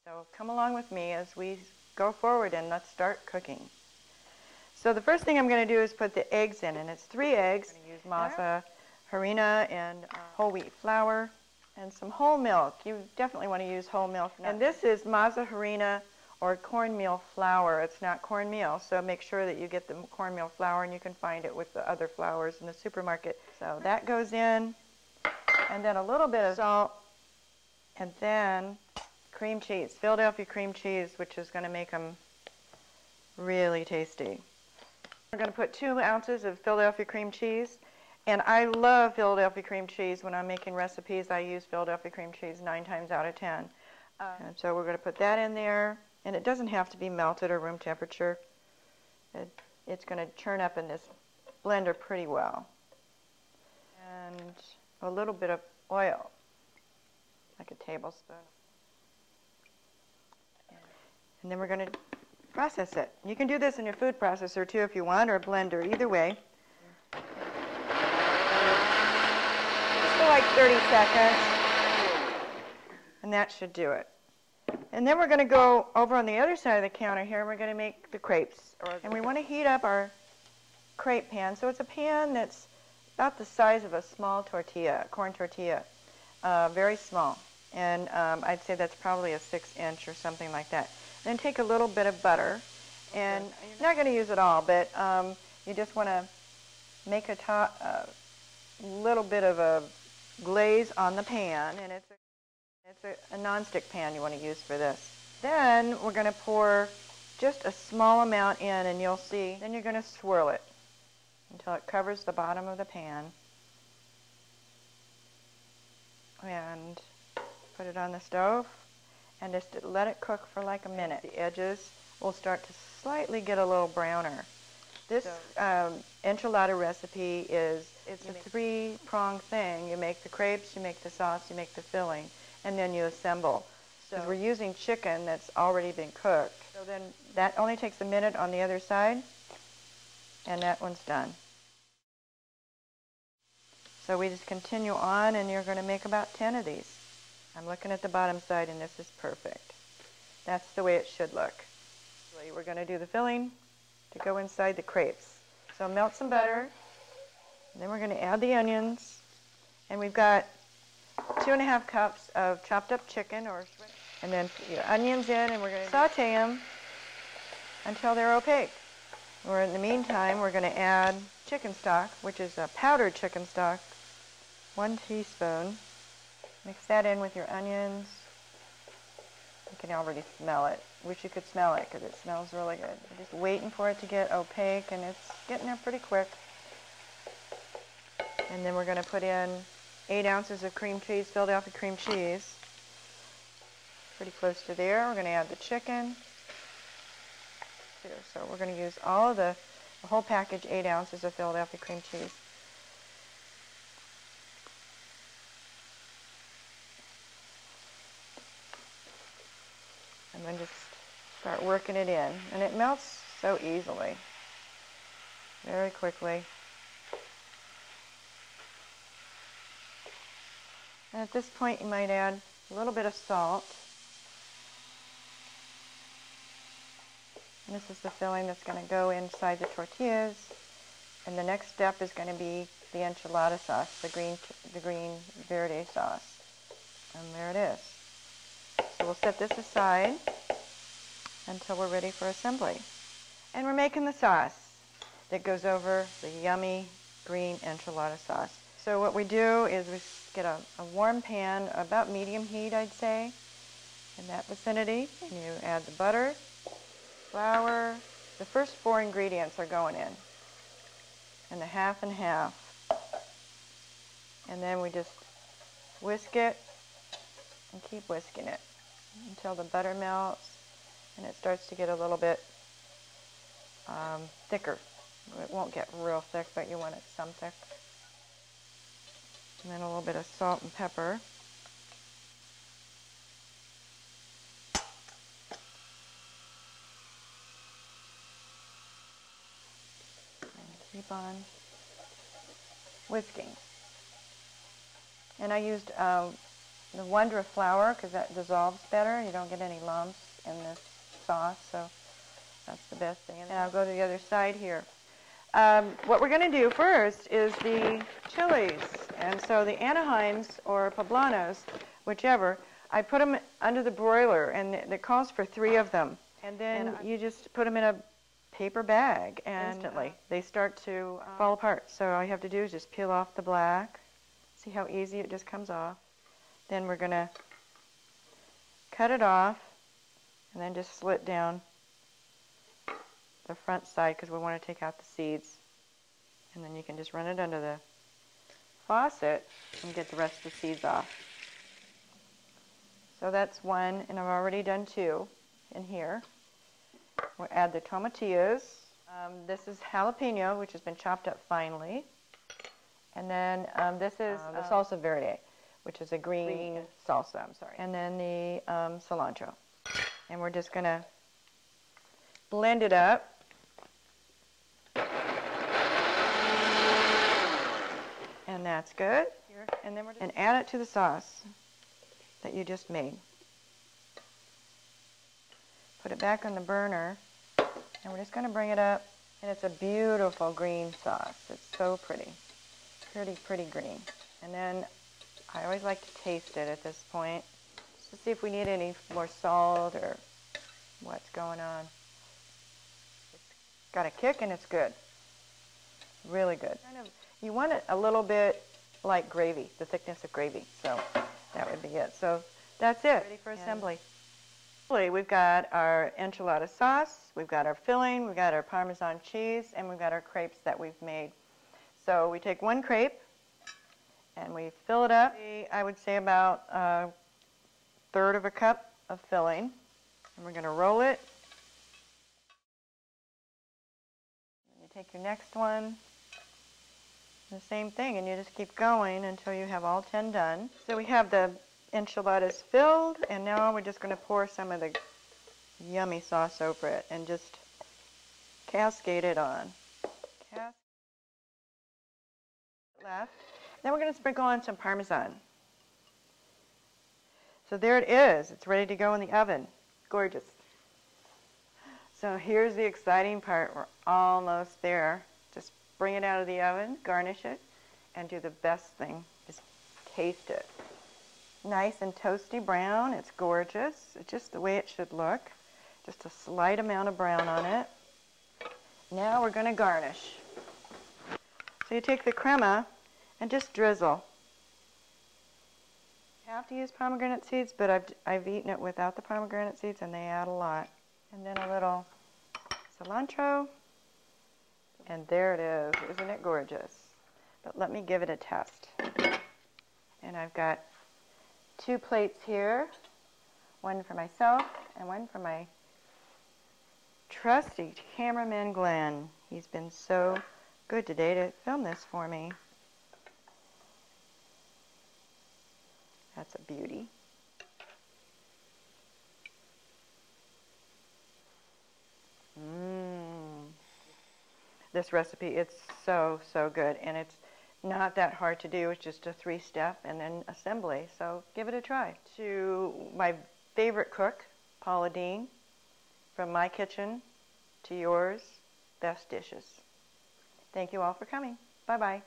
So come along with me as we go forward and let's start cooking. So the first thing I'm going to do is put the eggs in, and it's 3 eggs. I'm going to use masa, harina, and whole wheat flour, and some whole milk. You definitely want to use whole milk. And this is masa, harina, or cornmeal flour. It's not cornmeal, so make sure that you get the cornmeal flour, and you can find it with the other flours in the supermarket. So that goes in, and then a little bit of salt, and then cream cheese, Philadelphia cream cheese, which is going to make them really tasty. We're going to put 2 ounces of Philadelphia cream cheese, and I love Philadelphia cream cheese. When I'm making recipes, I use Philadelphia cream cheese 9 times out of 10. And so we're going to put that in there, and it doesn't have to be melted or room temperature. It's going to churn up in this blender pretty well. And a little bit of oil, like a tablespoon. And then we're going to process it. You can do this in your food processor too if you want, or a blender, either way. Just for like 30 seconds, and that should do it. And then we're going to go over on the other side of the counter here, and we're going to make the crepes. And we want to heat up our crepe pan. So it's a pan that's about the size of a small tortilla, corn tortilla, very small. And I'd say that's probably a 6-inch or something like that. Then take a little bit of butter, and you're not going to use it all, but you just want to make a little bit of a glaze on the pan, and it's a nonstick pan you want to use for this. Then we're going to pour just a small amount in, and you'll see. Then you're going to swirl it until it covers the bottom of the pan, and put it on the stove. And just let it cook for like a minute. The edges will start to slightly get a little browner. This enchilada recipe it's a 3-pronged thing. You make the crepes, you make the sauce, you make the filling, and then you assemble. So we're using chicken that's already been cooked. So then that only takes a minute on the other side, and that one's done. So we just continue on, and you're going to make about 10 of these. I'm looking at the bottom side, and this is perfect. That's the way it should look. We're going to do the filling to go inside the crepes. So melt some butter, and then we're going to add the onions, and we've got 2½ cups of chopped up chicken, and then put your onions in, and we're going to saute them until they're opaque. Or in the meantime, we're going to add chicken stock, which is a powdered chicken stock, 1 teaspoon. Mix that in with your onions. You can already smell it. Wish you could smell it because it smells really good. We're just waiting for it to get opaque, and it's getting there pretty quick. And then we're going to put in 8 ounces of cream cheese, Philadelphia cream cheese. Pretty close to there. We're going to add the chicken. So we're going to use all of the whole package, 8 ounces of Philadelphia cream cheese. And then just start working it in. And it melts so easily, very quickly. And at this point, you might add a little bit of salt. And this is the filling that's going to go inside the tortillas. And the next step is going to be the enchilada sauce, the green verde sauce. And there it is. So we'll set this aside until we're ready for assembly. And we're making the sauce that goes over the yummy green enchilada sauce. So what we do is we get a warm pan, about medium heat, I'd say, in that vicinity. And you add the butter, flour. The first 4 ingredients are going in, and the half and half. And then we just whisk it and keep whisking it until the butter melts and it starts to get a little bit thicker. It won't get real thick, but you want it some thick. And then a little bit of salt and pepper. And keep on whisking. And I used the Wonder flour because that dissolves better. You don't get any lumps in this sauce, so that's the best thing. And I'll go to the other side here. What we're going to do first is the chilies. And so the Anaheims or Poblanos, whichever, I put them under the broiler, and it calls for 3 of them. And then you just put them in a paper bag, and instantly they start to fall apart. So all you have to do is just peel off the black. See how easy it just comes off. Then we're going to cut it off and then just slit down the front side because we want to take out the seeds. And then you can just run it under the faucet and get the rest of the seeds off. So that's 1, and I've already done 2 in here. We'll add the tomatillos. This is jalapeno, which has been chopped up finely. And then this is the salsa verde, which is a green salsa, I'm sorry. And then the cilantro. And we're just going to blend it up. And that's good. And then and add it to the sauce that you just made. Put it back on the burner, and we're just going to bring it up. And it's a beautiful green sauce. It's so pretty. Pretty green. And then I always like to taste it at this point, just to see if we need any more salt or what's going on. It's got a kick and it's good. Really good. You want it a little bit like gravy, the thickness of gravy. So that would be it. So that's it. Ready for assembly. We've got our enchilada sauce, we've got our filling, we've got our Parmesan cheese, and we've got our crepes that we've made. So we take 1 crepe and we fill it up. I would say about 1/3 of a cup of filling. And we're going to roll it. And you take your next one, the same thing, and you just keep going until you have all 10 done. So we have the enchiladas filled, and now we're just going to pour some of the yummy sauce over it and just cascade it on. Left. Then we're going to sprinkle on some Parmesan. So there it is. It's ready to go in the oven. Gorgeous. So here's the exciting part. We're almost there. Just bring it out of the oven, garnish it, and do the best thing. Just taste it. Nice and toasty brown. It's gorgeous. It's just the way it should look. Just a slight amount of brown on it. Now we're going to garnish. So you take the crema and just drizzle. You have to use pomegranate seeds, but I've eaten it without the pomegranate seeds, and they add a lot. And then a little cilantro. And there it is. Isn't it gorgeous? But let me give it a test. And I've got 2 plates here, 1 for myself and 1 for my trusty cameraman Glenn. He's been so good today to film this for me. That's a beauty. This recipe, it's so good, and it's not that hard to do. It's just a 3-step and then assembly. So give it a try. To my favorite cook, Paula, from my kitchen to yours, best dishes. Thank you all for coming. Bye-bye.